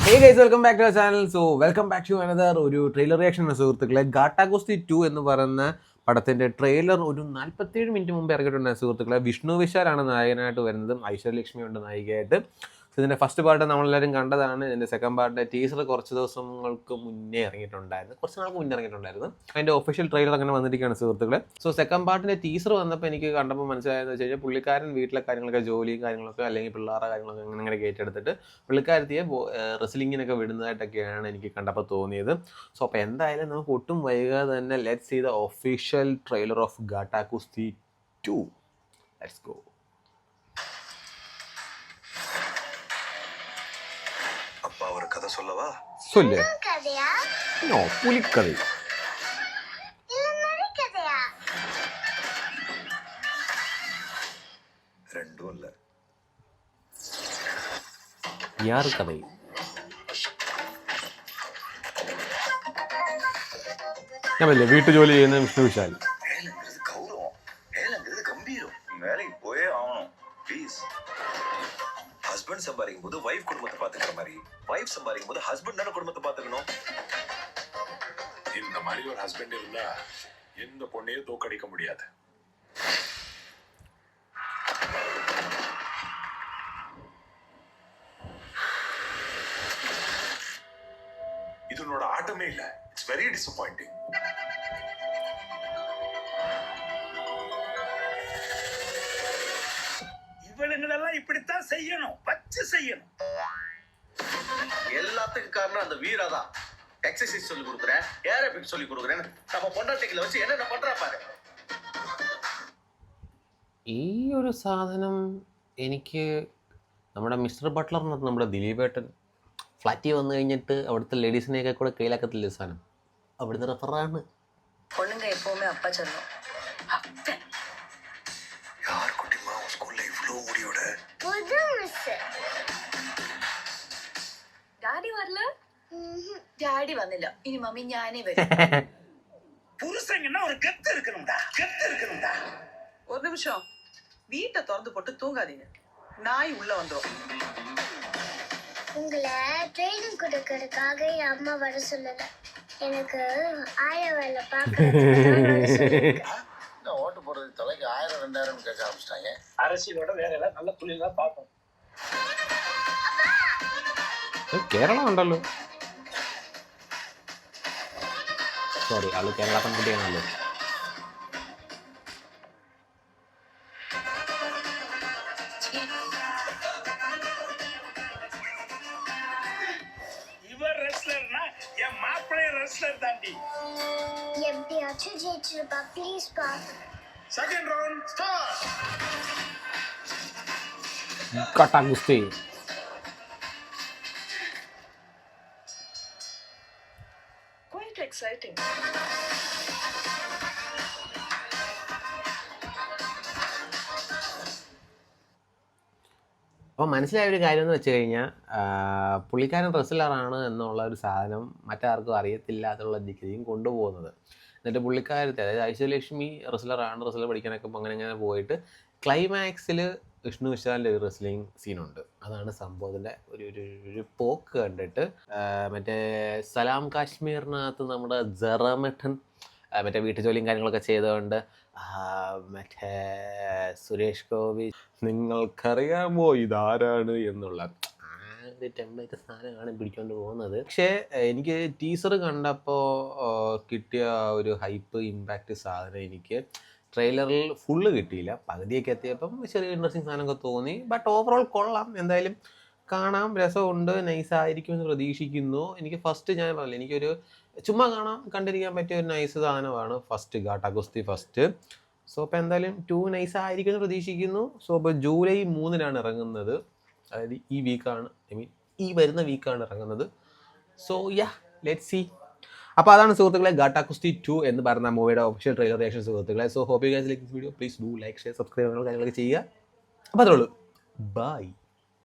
Hey guys, welcome back to our channel. So welcome back to another ഒരു trailer reaction സുഹൃത്തുക്കളെ. ഗാട്ടാഗോസ്തി 2 എന്ന് പറയുന്ന പടത്തിന്റെ ട്രെയിലർ ഒരു 47 മിനിറ്റ് മുമ്പ് ഇറങ്ങിയിട്ടുണ്ട് സുഹൃത്തുക്കളെ. വിഷ്ണു വിശാലാണ് നായകനായിട്ട് വരുന്നതും ഐശ്വര്യലക്ഷ്മി ഉണ്ട് നായികയായിട്ട്. ഇതിൻ്റെ ഫസ്റ്റ് പാർട്ട് നമ്മളെല്ലാവരും കണ്ടതാണ്. ഇതിൻ്റെ സെക്കൻഡ് പാർട്ടിൻ്റെ ടീസർ കുറച്ച് ദിവസങ്ങൾക്ക് മുന്നേ ഇറങ്ങിയിട്ടുണ്ടായിരുന്നു, കുറച്ച് നാൾക്ക് മുന്നേ ഇറങ്ങിയിട്ടുണ്ടായിരുന്നു. അതിൻ്റെ ഒഫീഷ്യൽ ട്രെയിലർ അങ്ങനെ വന്നിരിക്കുകയാണ് സുഹൃത്തുക്കളെ. സോ സെക്കൻഡ് പാർട്ടിൻ്റെ ടീസർ വന്നപ്പോൾ എനിക്ക് കണ്ടപ്പോൾ മനസ്സിലായെന്ന് വെച്ച് കഴിഞ്ഞാൽ പുള്ളിക്കാരൻ വീട്ടിലെ കാര്യങ്ങളൊക്കെ, ജോലിയും കാര്യങ്ങളൊക്കെ അല്ലെങ്കിൽ പിള്ളേരുടെ കാര്യങ്ങളൊക്കെ അങ്ങനെ ഏറ്റെടുത്തിട്ട് പുള്ളിക്കാരത്തിയെ റെസ്ലിങ്ങിനൊക്കെ വിടുന്നതായിട്ടൊക്കെയാണ് എനിക്ക് കണ്ടപ്പോൾ തോന്നിയത്. സോ അപ്പോൾ എന്തായാലും നമുക്ക് ഒട്ടും വൈകാതെ തന്നെ let's see the official trailer of Gatta Kusthi 2. Let's go. அப்பா ஒரு கதை சொல்லவா? சொல்லு. கதையா? நோ, புலிக்கதை. இல்ல நரி கதையா? ரெண்டும் இல்ல. யார் கதை? ഞാനല്ലേ വീട്ടു ജോലി ചെയ്യുന്ന വിഷ്ണു വിശാൽ. வேலைங்கிறது கௌரவம், வேலைங்கிறது கம்பீரம். வேலைக்கு போயே ஆகணும். ப்ளீஸ். ஹஸ்பண்ட் சம்பாதிக்கும் போது வைஃப் குடும்பத்தை பாத்துக்கிற மாதிரி, வைஃப் சம்பாதிக்கும் போது ஹஸ்பண்ட் தானே குடும்பத்தை பாத்துக்கணும். இந்த மாதிரி ஒரு ஹஸ்பண்ட் இருந்தா எந்த பொண்ணையும் தோக்கடிக்க முடியாது. இது உன்னோட ஆட்டமே இல்ல. It's very disappointing. இவளுங்களெல்லாம் இப்படித்தான் செய்யணும், வச்சு செய்யணும். எல்லாத்துக்கும் காரணம் அந்த வீரா தான். எக்ஸசைஸ் சொல்லி கொடுக்குறேன், ஏரோபிக் சொல்லி கொடுக்குறேன், நம்ம பொண்டாட்டிகளை வச்சு என்னென்ன பண்றா பாரு. ഈ ഒരു സാധനം എനിക്ക് നമ്മുടെ മിസ്റ്റർ ബട്ട്ലറിനകത്ത് നമ്മുടെ ദിലീപേട്ടൻ ഫ്ലാറ്റിൽ വന്നു കഴിഞ്ഞിട്ട് അവിടുത്തെ ലേഡീസിനെയൊക്കെ കൂടെ കയ്യിലാക്കത്തില്ല സാധനം. അവിടുത്തെ റെഫറാണ്. பொண்ணுங்க எப்பவுமே அப்பா சொல்லும். யார் குட்டிமா உன் ஸ்கூல்ல இவ்வளவு முடியோட? புது மிஸ். ഡാഡി വരില്ല. ഡാഡി വന്നില്ല. ഇനി മമ്മി ഞാനേ വരും. புருஷங்கன்னா ஒரு கெத்து இருக்கணும்டா, கெத்து இருக்கணும்டா. ஒரு நிமிஷம், வீட்டை திறந்து போட்டு தூங்காதீங்க, நாய் உள்ள வந்துடும். உங்களை ட்ரைனிங் கொடுக்கறதுக்காக என் அம்மா வர சொல்லல, எனக்கு ஆய வேலை பார்க்க. ஓட்டு போடுறது தலைக்கு 1000 2000 கேட்க ஆரம்பிச்சிட்டாங்க. அரசியலோட வேற ஏதாவது நல்ல தொழிலா பார்ப்போம். കേരളം ഉണ്ടല്ലോ. സോറി, ആള് കേരള പെൺകുട്ടിയാണല്ലോ. இவர் ரெஸ்லர்னா என் மாப்பிளைய ரெஸ்லர் தாண்டி. எப்படியாச்சும் ஜெயிச்சிருப்பா, ப்ளீஸ் பா. Second round start. Gatta Kusthi. Quite exciting. അപ്പോൾ മനസ്സിലായ ഒരു കാര്യം എന്ന് വെച്ച് കഴിഞ്ഞാൽ പുള്ളിക്കാരൻ റെസ്ലറാണ് എന്നുള്ള ഒരു സാധനം മറ്റാർക്കും അറിയത്തില്ല എന്നുള്ള രീതിയും കൊണ്ടുപോകുന്നത്. എന്നിട്ട് പുള്ളിക്കാരത്തെ, അതായത് ഐശ്വര്യലക്ഷ്മി റെസ്ലറാണ്, റെസ്ലർ പഠിക്കാനൊക്കെ അങ്ങനെ പോയിട്ട് ക്ലൈമാക്സിൽ വിഷ്ണു വിശാലിൻ്റെ ഒരു റെസ്ലിംഗ് സീനുണ്ട്. അതാണ് സംഭവത്തിൻ്റെ ഒരു പോക്ക് കണ്ടിട്ട്. മറ്റേ സലാം കാശ്മീരിനകത്ത് നമ്മുടെ ജറമഠൻ മറ്റേ വീട്ടുജോലിയും കാര്യങ്ങളൊക്കെ ചെയ്തുകൊണ്ട് മറ്റേ സുരേഷ് ഗോപി നിങ്ങൾക്കറിയാമോ ഇതാരാണ് എന്നുള്ള ഒരു ടെംപ്ലേറ്റ് സാധനമാണ് പിടിച്ചുകൊണ്ട് പോകുന്നത്. പക്ഷേ എനിക്ക് ടീസർ കണ്ടപ്പോൾ കിട്ടിയ ഒരു ഹൈപ്പ് ഇമ്പാക്റ്റ് സാധനം എനിക്ക് ട്രെയിലറിൽ ഫുള്ള് കിട്ടിയില്ല. പകുതിയൊക്കെ എത്തിയപ്പം ചെറിയ ഇൻട്രസ്റ്റിംഗ് സാധനമൊക്കെ തോന്നി. ബട്ട് ഓവറോൾ കൊള്ളാം, എന്തായാലും കാണാം, രസമുണ്ട്, നൈസായിരിക്കുമെന്ന് പ്രതീക്ഷിക്കുന്നു. എനിക്ക് ഫസ്റ്റ് ഞാൻ പറഞ്ഞില്ല, എനിക്കൊരു ചുമ്മാ കണ്ടിരിക്കാൻ പറ്റിയ ഒരു നൈസ് സാധനമാണ് ഫസ്റ്റ് ഗാട്ടാഗോസ്തി ഫസ്റ്റ്. സോ അപ്പോൾ എന്തായാലും 2 നൈസായിരിക്കുമെന്ന് പ്രതീക്ഷിക്കുന്നു. സോ അപ്പോൾ ജൂലൈ 3-നാണ് ഇറങ്ങുന്നത്, അതായത് ഈ വീക്കാണ്, ഈ വരുന്ന വീക്കാണ് ഇറങ്ങുന്നത്. So ya, let's see. അപ്പോൾ അതാണ് സുഹൃത്തുക്കളെ ഗാട്ടാഗോസ്തി 2 എന്ന് പറയുന്ന മൂവിയുടെ ഒഫീഷ്യൽ ട്രെയിലർ റിയാക്ഷൻ സുഹൃത്തുക്കളെ. So hope you guys like this video. Please do like, share, subscribe, കാര്യങ്ങളൊക്കെ ചെയ്യുക. അപ്പോൾ അത്രേ ഉള്ളൂ. ബൈ.